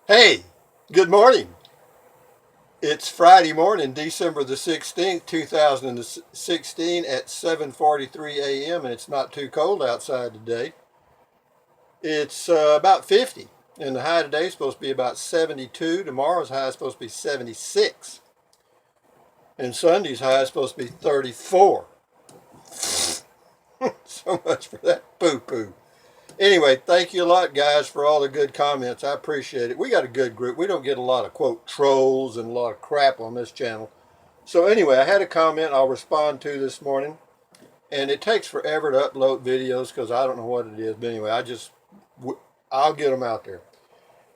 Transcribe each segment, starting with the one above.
Hey, good morning. It's Friday morning, December the 16th, 2016 at 7:43 a.m. and it's not too cold outside today. It's about 50 and the high today is supposed to be about 72. Tomorrow's high is supposed to be 76 and Sunday's high is supposed to be 34. So much for that poo-poo. Anyway, thank you a lot, guys, for all the good comments. I appreciate it. We got a good group. We don't get a lot of, quote, trolls and a lot of crap on this channel. So anyway, I had a comment I'll respond to this morning. And it takes forever to upload videos because I don't know what it is. But anyway, I'll get them out there.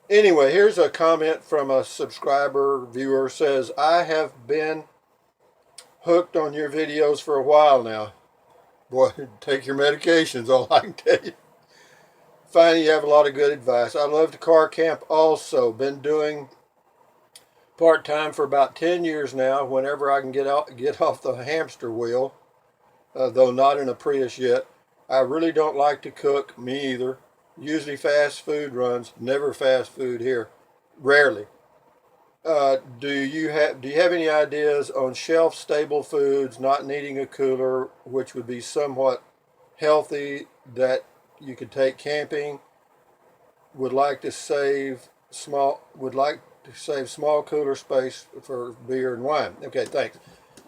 Anyway, here's a comment from a subscriber viewer. Says, I have been hooked on your videos for a while now. Boy, take your medications, all I can tell you. Finally, you have a lot of good advice. I love to car camp also. Been doing part-time for about 10 years now. Whenever I can get off the hamster wheel, though not in a Prius yet. I really don't like to cook, me either. Usually fast food runs, never fast food here. Rarely. Do you have any ideas on shelf stable foods not needing a cooler, which would be somewhat healthy that you could take camping? Would like to save small cooler space for beer and wine. Okay, thanks.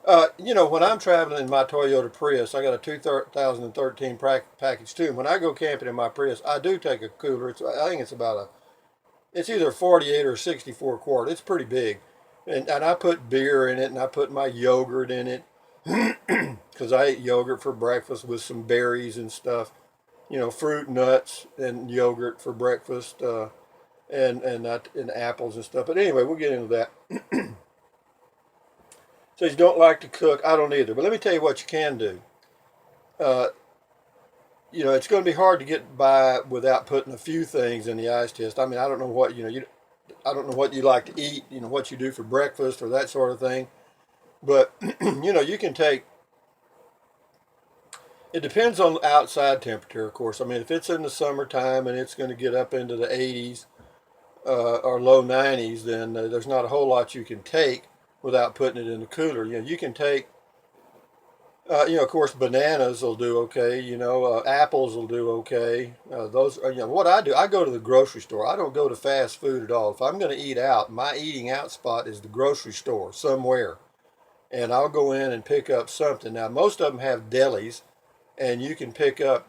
When I'm traveling in my Toyota Prius, I got a 2013 package too. When I go camping in my Prius, I do take a cooler. I think it's either 48 or 64 quart. It's pretty big, and I put beer in it, and I put my yogurt in it because I ate yogurt for breakfast with some berries and stuff. Fruit, nuts, and yogurt for breakfast, and apples and stuff. But anyway, we'll get into that. So you don't like to cook. I don't either. But let me tell you what you can do. Uh, it's going to be hard to get by without putting a few things in the ice test. I mean, I don't know what I don't know what you like to eat. What you do for breakfast or that sort of thing. But you can take. It depends on the outside temperature, of course. I mean, if it's in the summertime and it's going to get up into the 80s or low 90s, then there's not a whole lot you can take without putting it in the cooler. You can take of course, bananas will do okay. Apples will do okay. Those are, what I do. I go to the grocery store. I don't go to fast food at all. If I'm going to eat out, my eating out spot is the grocery store somewhere, and I'll go in and pick up something. Now, most of them have delis, and you can pick up,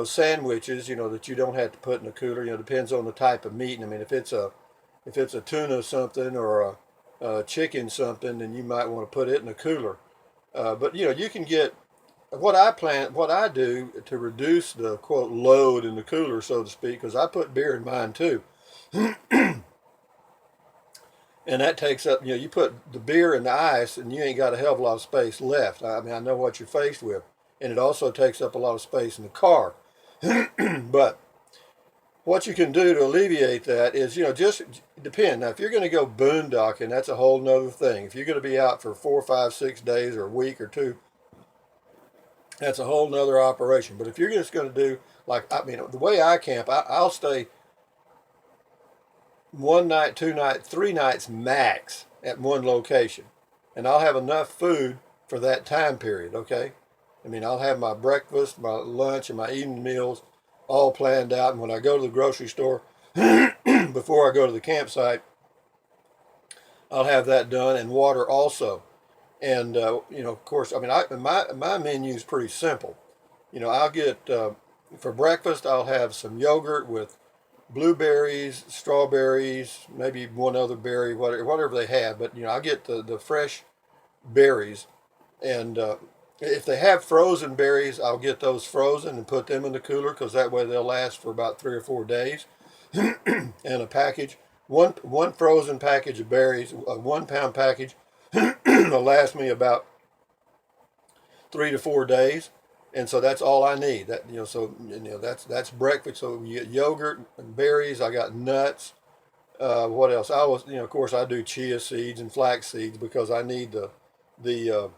sandwiches, that you don't have to put in a cooler. Depends on the type of meat. I mean, if it's a tuna something or a chicken something, then you might want to put it in a cooler. But you can get what I do to reduce the quote load in the cooler, so to speak, because I put beer in mine too, and that takes up. You put the beer in the ice, and you ain't got a hell of a lot of space left. I mean, I know what you're faced with, and it also takes up a lot of space in the car. But what you can do to alleviate that is, just depend. Now, if you're going to go boondocking, that's a whole nother thing. If you're going to be out for 4, 5, 6 days or a week or two, that's a whole nother operation. But if you're just going to do, like, I mean, the way I camp, I'll stay 1 night, 2 nights, 3 nights max at one location. And I'll have enough food for that time period, okay? I mean, I'll have my breakfast, my lunch, and my evening meals all planned out. And when I go to the grocery store, before I go to the campsite, I'll have that done, and water also. And of course, I mean, my menu is pretty simple. I'll get for breakfast. I'll have some yogurt with blueberries, strawberries, maybe one other berry, whatever they have. But I get the fresh berries, and if they have frozen berries, I'll get those frozen and put them in the cooler because that way they'll last for about 3 or 4 days. And a package, one frozen package of berries, a 1 pound package, will last me about 3 to 4 days, and so that's all I need. That's breakfast. So you get yogurt and berries. I got nuts. What else? Of course, I do chia seeds and flax seeds because I need the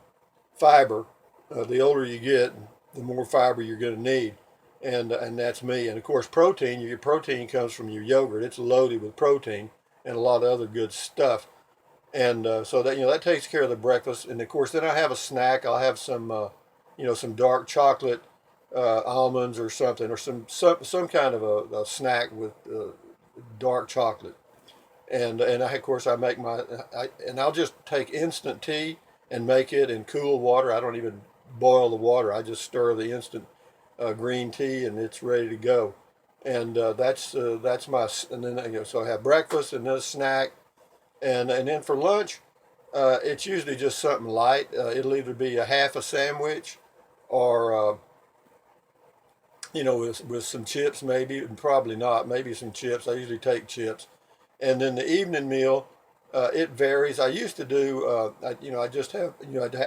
fiber. The older you get, the more fiber you're going to need. and that's me. And of course, protein. Your protein comes from your yogurt. It's loaded with protein and a lot of other good stuff. And so that that takes care of the breakfast. And of course, then I have a snack. I'll have some some dark chocolate almonds or something, or some kind of a snack with dark chocolate. And of course I make and I'll just take instant tea and make it in cool water. I don't even boil the water. I just stir the instant green tea and it's ready to go. And that's my and then so I have breakfast and then a snack and then for lunch it's usually just something light. It'll either be a half a sandwich or with some chips maybe, and probably not. Maybe some chips. I usually take chips. And then the evening meal, it varies. I used to do, I just have,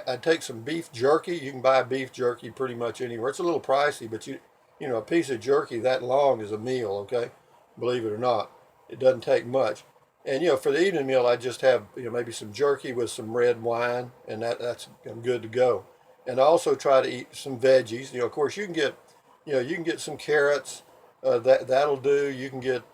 I'd take some beef jerky. You can buy beef jerky pretty much anywhere. It's a little pricey, but a piece of jerky that long is a meal, okay? Believe it or not. It doesn't take much. And, for the evening meal, I just have, maybe some jerky with some red wine, and I'm good to go. And I also try to eat some veggies. Of course, you can get some carrots. That'll do. You can get,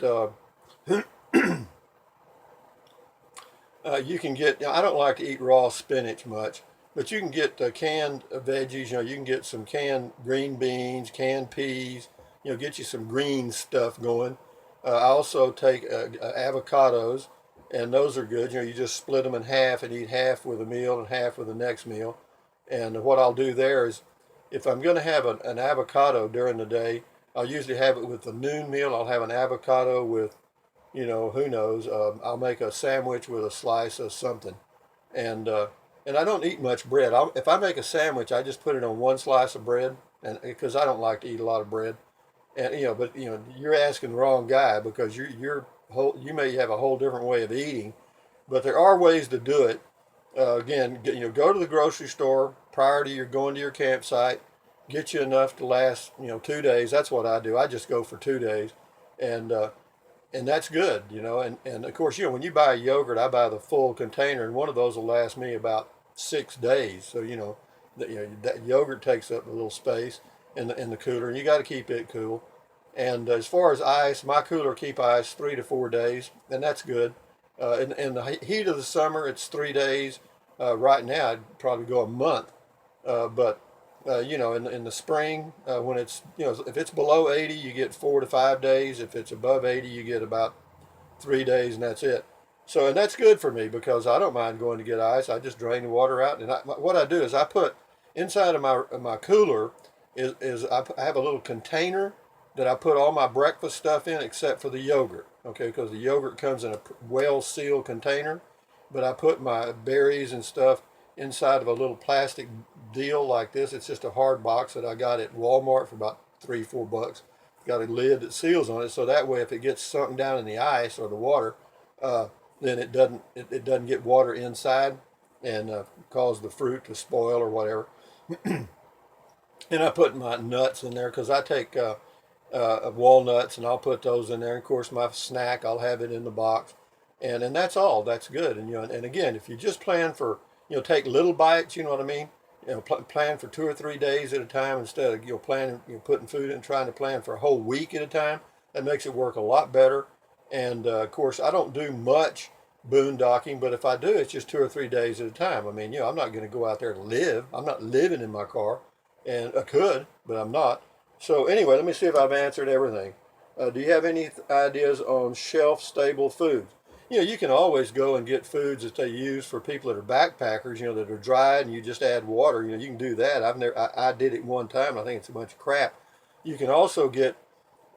I don't like to eat raw spinach much, but you can get canned veggies. You can get some canned green beans, canned peas. Get you some green stuff going. I also take avocados, and those are good. You just split them in half and eat half with a meal and half with the next meal. And what I'll do there is, if I'm going to have an avocado during the day, I'll usually have it with the noon meal. I'll have an avocado with, who knows. I'll make a sandwich with a slice of something, and I don't eat much bread. If I make a sandwich, I just put it on one slice of bread, and because I don't like to eat a lot of bread, and but you're asking the wrong guy because you may have a whole different way of eating, but there are ways to do it. Again, go to the grocery store prior to your going to your campsite. Get you enough to last 2 days. That's what I do. I just go for 2 days, and that's good, and of course, when you buy a yogurt, I buy the full container, and one of those will last me about 6 days. So that yogurt takes up a little space in the cooler, and you got to keep it cool. And as far as ice, my cooler keep ice 3 to 4 days, and that's good. In the heat of the summer, it's 3 days. Right now, I'd probably go a month. But in the spring, when it's if it's below 80, you get 4 to 5 days. If it's above 80, you get about 3 days, and that's it. So, and that's good for me because I don't mind going to get ice. I just drain the water out, and what I do is I put inside of my cooler I have a little container that I put all my breakfast stuff in except for the yogurt. Okay, because the yogurt comes in a well sealed container, but I put my berries and stuff inside of a little plastic deal like this. It's just a hard box that I got at Walmart for about $3-4. Got a lid that seals on it, so that way if it gets sunken down in the ice or the water, then it doesn't get water inside and cause the fruit to spoil or whatever. And I put my nuts in there because I take walnuts and I'll put those in there. And of course, my snack I'll have it in the box, and that's all. That's good. And again, if you just plan for take little bites, you know what I mean. Plan for 2 or 3 days at a time instead of planning putting food in and trying to plan for a whole week at a time. That makes it work a lot better. And of course, I don't do much boondocking, but if I do, it's just 2 or 3 days at a time. I mean, I'm not going to go out there to live. I'm not living in my car, and I could, but I'm not. So anyway, let me see if I've answered everything. Do you have any ideas on shelf-stable foods? You can always go and get foods that they use for people that are backpackers, that are dried, and you just add water. You can do that. I did it one time. I think it's a bunch of crap. You can also get,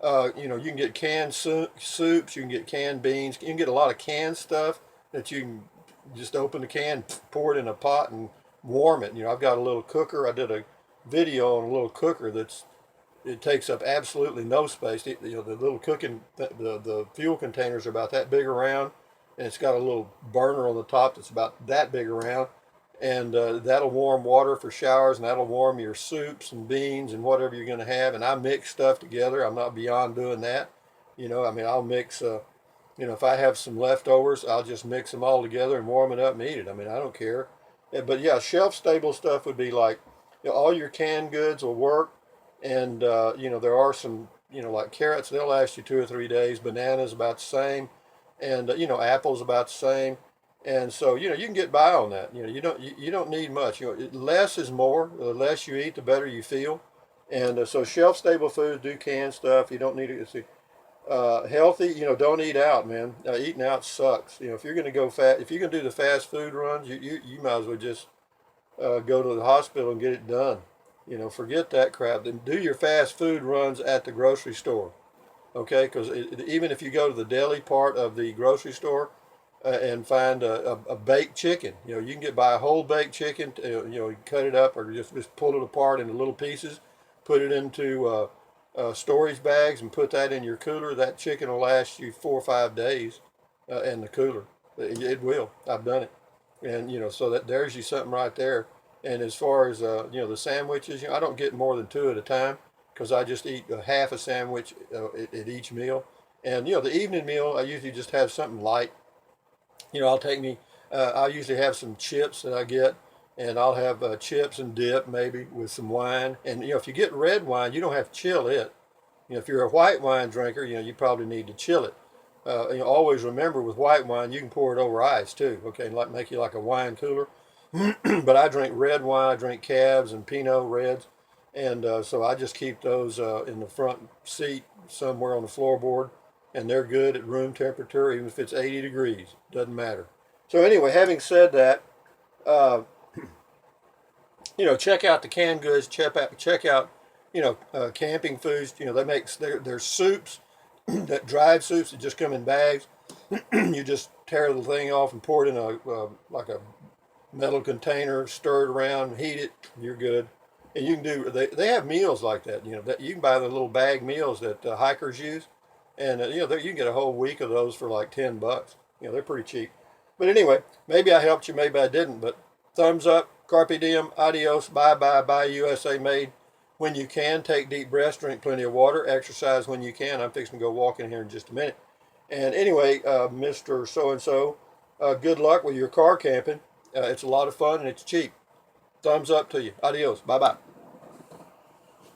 you can get canned soups. You can get canned beans. You can get a lot of canned stuff that you can just open the can, pour it in a pot, and warm it. I've got a little cooker. I did a video on a little cooker it takes up absolutely no space. The little cooking, the fuel containers are about that big around, and it's got a little burner on the top that's about that big around, and that'll warm water for showers, and that'll warm your soups and beans and whatever you're going to have. And I mix stuff together. I'm not beyond doing that. I'll mix. If I have some leftovers, I'll just mix them all together and warm it up and eat it. I don't care. But yeah, shelf stable stuff would be like all your canned goods will work. And there are some, like carrots, they'll last you 2 or 3 days. Bananas about the same, and apples about the same. And so you can get by on that. You don't need much. Less is more. The less you eat, the better you feel. And so shelf stable foods, do canned stuff. You don't need to see. Healthy, don't eat out, man. Eating out sucks. If you're going to go fat, if you're going to do the fast food runs, you might as well just go to the hospital and get it done. Forget that crap. Then do your fast food runs at the grocery store, okay? Because even if you go to the deli part of the grocery store and find a baked chicken, you can get buy a whole baked chicken. Cut it up or just pull it apart into little pieces, put it into storage bags, and put that in your cooler. That chicken will last you 4 or 5 days in the cooler. It will. I've done it, and so that there's you something right there. And as far as the sandwiches, I don't get more than 2 at a time because I just eat half a sandwich at each meal. And the evening meal, I usually just have something light. I'll take me. I usually have some chips that I get, and I'll have chips and dip maybe with some wine. And if you get red wine, you don't have to chill it. If you're a white wine drinker, you probably need to chill it. Always remember with white wine, you can pour it over ice too. Okay, and make you like a wine cooler. But I drink red wine, I drink Cabs and Pinot Reds, and so I just keep those in the front seat somewhere on the floorboard, and they're good at room temperature, even if it's 80 degrees, doesn't matter. So anyway, having said that, uh, check out the canned goods, check out, camping foods. They make their soups, that dried soups that just come in bags. You just tear the thing off and pour it in like a metal container, stir it around, heat it, you're good. And you can do, they have meals like that, that you can buy the little bag meals that hikers use. And, you can get a whole week of those for like $10. They're pretty cheap. But anyway, maybe I helped you, maybe I didn't. But thumbs up, carpe diem, adios, bye bye, bye, USA made. When you can, take deep breaths, drink plenty of water, exercise when you can. I'm fixing to go walk in here in just a minute. And anyway, Mr. So-and-so, good luck with your car camping. It's a lot of fun and it's cheap. Thumbs up to you. Adios. Bye-bye.